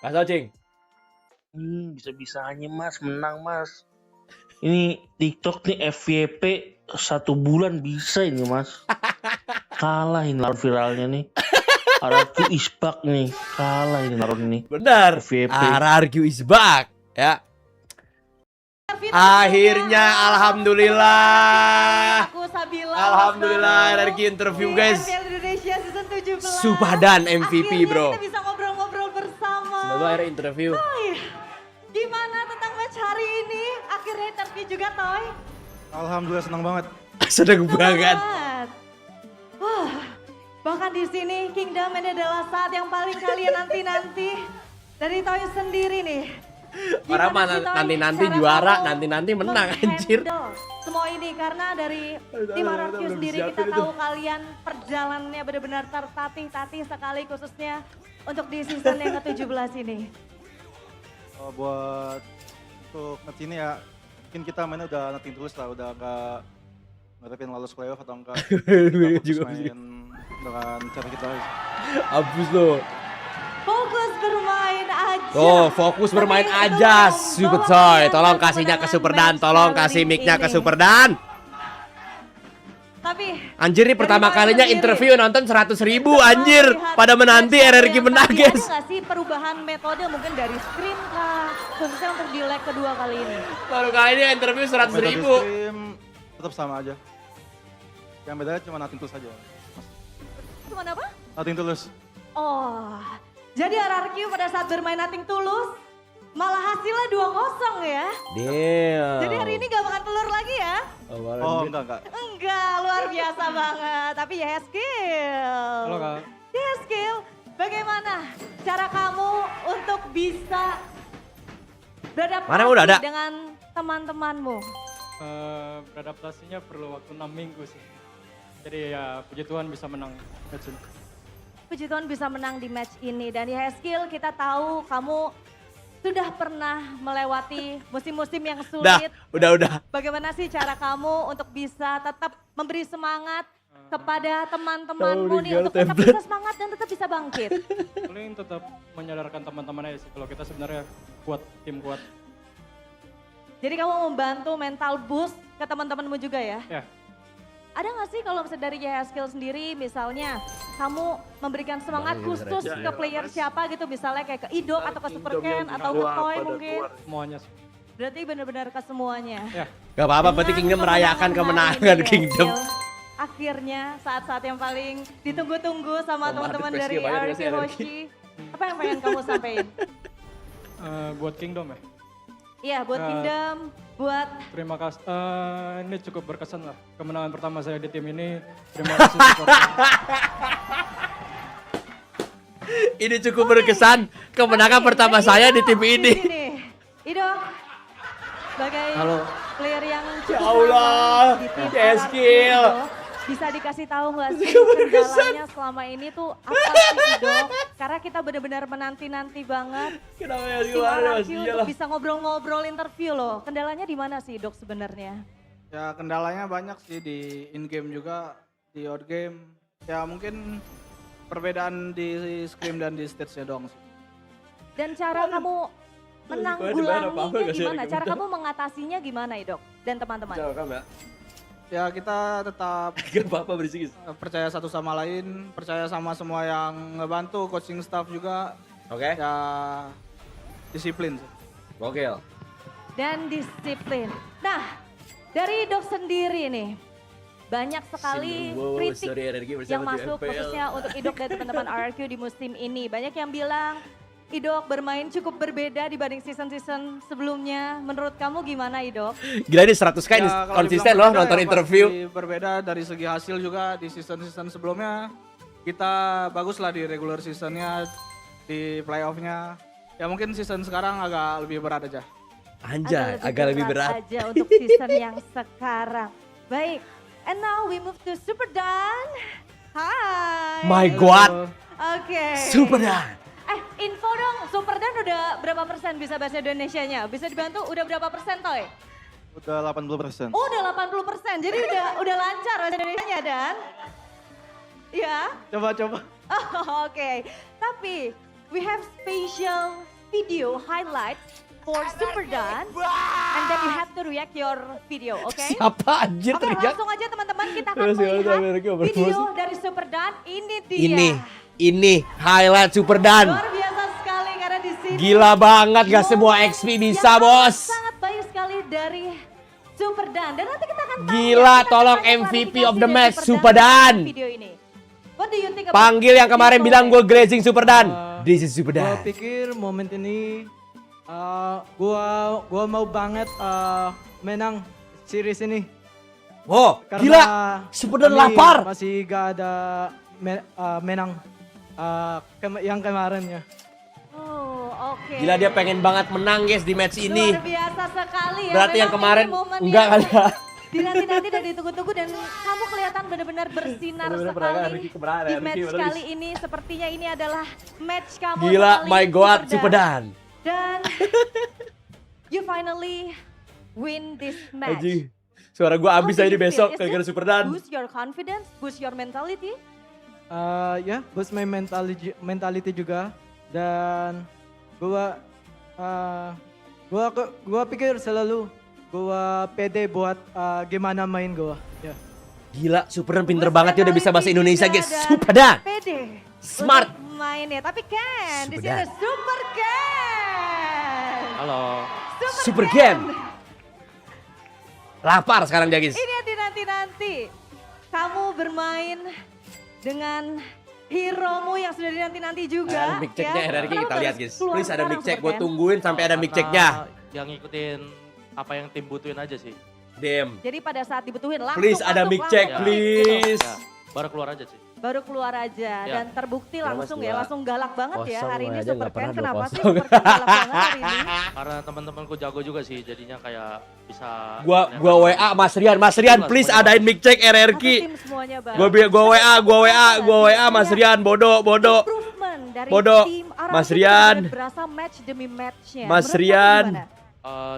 Gak tau, Cing. Bisa-bisanya Mas menang Mas. Ini TikTok nih FYP 1 bulan bisa ini Mas. Kalah ini lawan viralnya nih. RRQ is back nih. Kalah ini lawan ini. Benar. FYP. RRQ is back. Ya. Akhirnya alhamdulillah. Alhamdulillah RRQ interview guys. Supadan MVP bro. Kita bisa ngobrol-ngobrol bersama. Semoga akhirnya interview. Gimana tentang match hari ini? Akhirnya interview juga Toy. Alhamdulillah senang banget. Seneng banget. Wah, bahkan di sini Kingdom ini adalah saat yang paling kalian nanti-nanti dari Toy sendiri nih. Orang Gimana sih, Toy, nanti-nanti cara juara, kamu nanti-nanti menang anjir. menghandle semua ini karena dari tim RRQ sendiri kita tahu kalian perjalanannya benar-benar tertatih-tatih sekali khususnya untuk di season yang ke-17 ini. Buat untuk match ini ya, mungkin kita mainnya udah nothing tulus lah, udah gak ngarepin lolos playoff atau enggak. Kita fokus main dengan cara kita. Abis lo. Fokus bermain aja. Oh, fokus bermain Tapi aja, belum Super bahwa Coy. kalian Tolong bertemu kasihnya ke dengan Super Dan, match tolong challenge kasih mic-nya ke ini. Super Dan. Tapi Anjir nih pertama Dari kalinya sendiri. interview nonton 100.000 anjir. lihat Pada menanti match RRQ yang menang tadi, guys. Ada nggak sih perubahan metode mungkin dari screen kah? Khususnya untuk di leg kedua kali ini. Baru kali ini interview 100.000. Stream tetap sama aja. Yang bedanya cuma nothing tulus aja. Cuma apa? Nothing tulus. Oh, jadi RRQ pada saat bermain Nothing Tulus malah hasilnya 2-0 ya. Damn. Jadi hari ini gak makan telur lagi ya? Oh enggak. Enggak, luar biasa banget. Tapi ya skill. Halo Kak. Ya skill. Bagaimana cara kamu untuk bisa Mana udah ada? beradaptasi dengan teman-temanmu? Beradaptasinya perlu waktu 6 minggu sih. Jadi ya puji Tuhan bisa menang match ini. Puji Tuhan bisa menang di match ini. Dan di High Skill kita tahu kamu sudah pernah melewati musim-musim yang sulit. Udah. Bagaimana sih cara kamu untuk bisa tetap memberi semangat kepada teman-temanmu nih untuk tetap bisa semangat dan tetap bisa bangkit? Paling tetap menyadarkan teman-teman aja sih kalau kita sebenarnya kuat, tim kuat. Jadi kamu membantu mental boost ke teman-temanmu juga ya? Ya, Ada nggak sih kalau misalnya dari Yaya Skill sendiri misalnya kamu memberikan semangat khusus ke player siapa gitu misalnya kayak ke Idok atau ke Super Ken atau ke Toy mungkin? semuanya sih. Berarti benar-benar ke semuanya. Ya, Gak apa-apa, penting Kingdom merayakan kemenangan Kingdom. Akhirnya saat-saat yang paling ditunggu-tunggu sama teman-teman dari RRQ Hoshi. Apa yang pengen kamu sampaikan? buat Kingdom ya. Iya buat Kingdom, buat Terima kasih. Ini cukup berkesan lah. Kemenangan pertama saya di tim ini. Terima kasih supportnya. Ini cukup berkesan kemenangan pertama saya di tim ini. Idok, sebagai player yang Ya cukup Allah, lama di tim ya RRQ, skill. Idok, bisa dikasih tahu nggak sih kendalanya selama ini tuh apa sih Idok? Karena kita benar-benar menanti-nanti banget Kenapa ya tim RRQ untuk bisa ngobrol-ngobrol interview loh. Kendalanya di mana sih Dok sebenarnya? Ya kendalanya banyak sih di in game juga, di out game. Ya mungkin perbedaan di scrim dan di stage-nya doang sih. Dan cara kamu menanggulanginya gimana? Cara kamu mengatasinya gimana Idok dan teman-teman? Ya kita tetap Gak apa-apa berisik. percaya satu sama lain, percaya sama semua yang ngebantu, coaching staff juga. Oke. Ya disiplin sih. Gokil. Dan disiplin. Nah, dari Idok sendiri nih, banyak sekali kritik yang masuk khususnya untuk Idok dan teman-teman RRQ di musim ini. Banyak yang bilang Idok bermain cukup berbeda dibanding season-season sebelumnya. Menurut kamu gimana Idok? Gila ini 100k ini Ya, kalau konsisten dibilang loh berbeda, nonton ya interview. pasti berbeda dari segi hasil juga di season-season sebelumnya. Kita bagus lah di regular seasonnya, di playoffnya. Ya mungkin season sekarang agak lebih berat aja. Anjay, agak lebih berat. aja untuk season yang sekarang. Baik, and now we move to Super Dan. Hai. My God, Oke. Super Dan. Info dong, Super Dan udah berapa persen bisa bahasa Indonesianya? Bisa dibantu udah berapa persen Toy? Udah 80%. Oh udah 80%, jadi udah lancar bahasa Indonesianya Dan? Ya? Coba-coba. Oh, oke. Tapi we have special video highlights for Super Dan, and then you have to react your video, okay? Siapa anjir Oke, teriak? langsung aja teman-teman kita akan Terus gimana, melihat Amerika berpromosi? video dari Super Dan. Ini dia. Ini highlight Super Dan. Luar biasa sekali karena di sini. Gila banget, gak semua XP bisa, yang bos. Sangat baik sekali dari Super Dan. Dan nanti kita akan tahu Gila, kita tolong akan tanya MVP klarifikasi of the dari match, Super Super Dan. Video ini. What do you think about Panggil yang kemarin this bilang gue moment? glazing Super Dan. This is Super Gua Dan. pikir momen ini gua mau banget menang series ini. Oh, Karena gila. Super Dan kami lapar. Masih gak ada menang yang kemarin ya. Oh, oke. Gila, dia pengen banget menang guys di match ini. Luar biasa sekali ya. Berarti yang Memang kemarin ini momen enggak yang kali ya. dinanti-nanti dan ditunggu-tunggu dan kamu kelihatan benar-benar bersinar sekali di match kali ini. Sepertinya ini adalah match kamu Gila, kali my ini, god, Super Dan. Dan you finally win this match. Anjing. Suara gue How habis do aja you di besok feel? Is gara-gara it Super Dan. Boost your confidence, boost your mentality. Ya, boost my mentality juga, dan gua pikir selalu gua pede buat gimana main gua. Ya. Gila, Super Dan pinter Boost banget ya udah bisa bahasa mentality Indonesia juga guys. dan Super Dan. Pede. Smart. Untuk mainnya. Tapi Ken, di Super sini Dan. ada Super Ken. Halo. Super Game. Lapar sekarang dia guys. Ini yang dinanti-nanti. Kamu bermain dengan hero-mu yang sudah dinanti-nanti juga. Ada mic checknya RRQ Kenapa kita harus lihat guys. keluar Please ada sekarang, mic check, Super gue Ken? tungguin sampai ada mic Karena checknya. Yang ngikutin apa yang tim butuhin aja sih. Damn. Jadi pada saat dibutuhin langsung Please ada masuk, mic check, langsung please. Ya, baru keluar aja sih. baru keluar aja Ya. dan terbukti Ya, langsung Mas, ya, dua langsung galak banget ya kosong hari ini aja Super nggak Ken. pernah Kenapa 2-0. sih Super Ken galak banget hari ini? Karena teman-temanku jago juga sih, jadinya kayak bisa. Gua WA Mas Rian, please adain mic check Satu RRQ. tim semuanya bang. Gua WA Mas Rian, bodoh. Improvement dari Bodoh. tim Arab Mas itu Rian. benar-benar berasa match demi matchnya. Mas Menurut kamu Rian. gimana?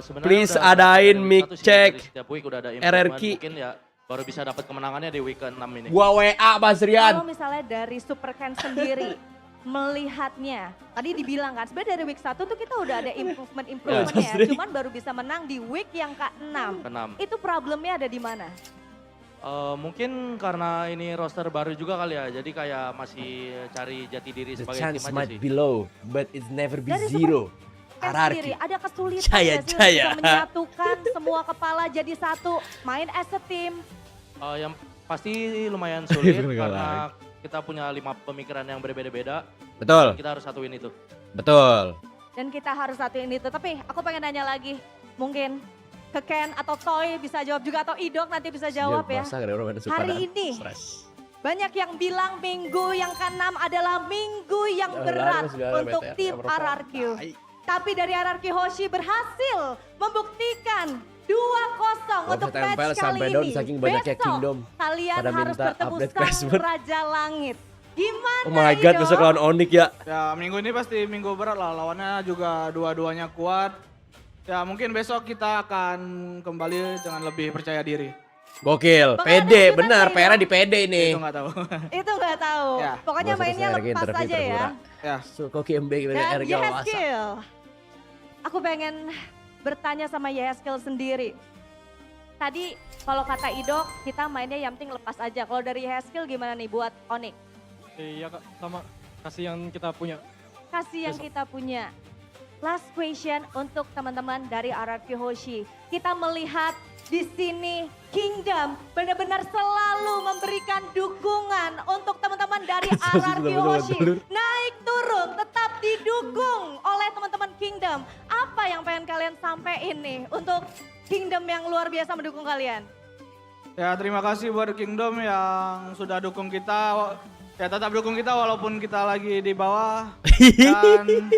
Sebenarnya Please udah adain dari mic satu sih, check. dari setiap week udah ada RRQ. improvement. Mungkin ya baru bisa dapat kemenangannya di week ke-6 ini. Gua WA Mas Kalau Rian. misalnya dari Super Ken sendiri melihatnya, tadi dibilang kan sebenarnya dari week 1 tuh kita udah ada improvement ya, cuman baru bisa menang di week yang ke-6. Ke-6. Itu problemnya ada di mana? Mungkin karena ini roster baru juga kali ya, jadi kayak masih cari jati diri The sebagai chance tim aja might sih. be low, but it's never be Dari zero. Ken RRQ. sendiri ada kesulitan Jaya, nggak sih jaya. untuk bisa menyatukan semua kepala jadi satu, main as a team. Yang pasti lumayan sulit Bener nggak karena kita punya 5 pemikiran yang berbeda-beda. Betul, Kita harus satuin itu. betul. Dan kita harus satuin itu. Tapi aku pengen nanya lagi, mungkin ke Ken atau Toy bisa jawab juga, atau Idok nanti bisa jawab ya. Hari ini banyak yang bilang minggu yang ke-6 adalah minggu yang berat untuk tim RRQ. Tapi dari RRQ Hoshi berhasil membuktikan 2-0 untuk Website match MPL kali sampai down ini. saking banyaknya Besok Kingdom kalian pada harus minta bertemu update sang password. Raja Langit. Gimana Oh my god, Idok? besok lawan Onyx ya. Ya minggu ini pasti minggu berat lah, lawannya juga dua-duanya kuat. Ya mungkin besok kita akan kembali dengan lebih percaya diri. Gokil, Bang, pede, ada benar, kita Pera di pede ini. Itu nggak tahu. Itu nggak tahu. Ya. Pokoknya Gua suka mainnya RRQ lepas interview aja ya. termurah. Ya. So, Koki MB Dan RRQ wasa. Yeheskel, aku pengen bertanya sama Yeheskel sendiri. Tadi kalau kata Idok, kita mainnya yang penting lepas aja. Kalau dari Yeheskel gimana nih buat Onyx? Iya Kak, sama kasih yang kita punya. Kasih yang kita punya. Last question untuk teman-teman dari RRQ Hoshi. Kita melihat di sini Kingdom benar-benar selalu memberikan dukungan untuk teman-teman dari RRQ Hoshi. Naik turun tetap didukung oleh teman-teman Kingdom. Apa yang pengen kalian sampein nih untuk Kingdom yang luar biasa mendukung kalian? Ya terima kasih buat Kingdom yang sudah dukung kita. Ya tetap dukung kita walaupun kita lagi di bawah. Dan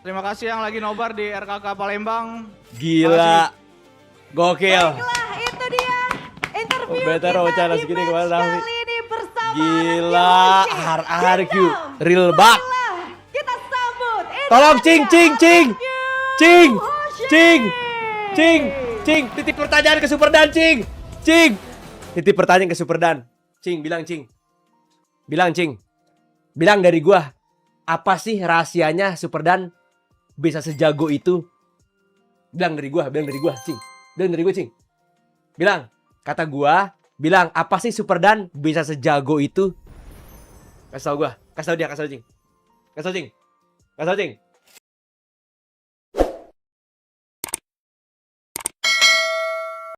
terima kasih yang lagi nobar di RKK Palembang. Gila. Gokil. Baiklah, itu dia interview Oh, better kita wacana di segini match kemana, Raffi? kali ini bersama Gila, RRQ. Kingdom. Real bug. Marilah kita sambut. Ini Tolong, dia, Cing. RRQ Hoshi. Cing, titip pertanyaan ke Super Dan, Cing. Titip pertanyaan ke Super Dan. Cing, bilang Cing. Bilang dari gua. Apa sih rahasianya Superdan bisa sejago itu? Bilang dari gua, Cing. Bilang dari gua, Cing. Bilang, kata gua, bilang apa sih Superdan bisa sejago itu? Kasih tau gua, kasih tau dia, kasih tau Cing. Kasih tau Cing.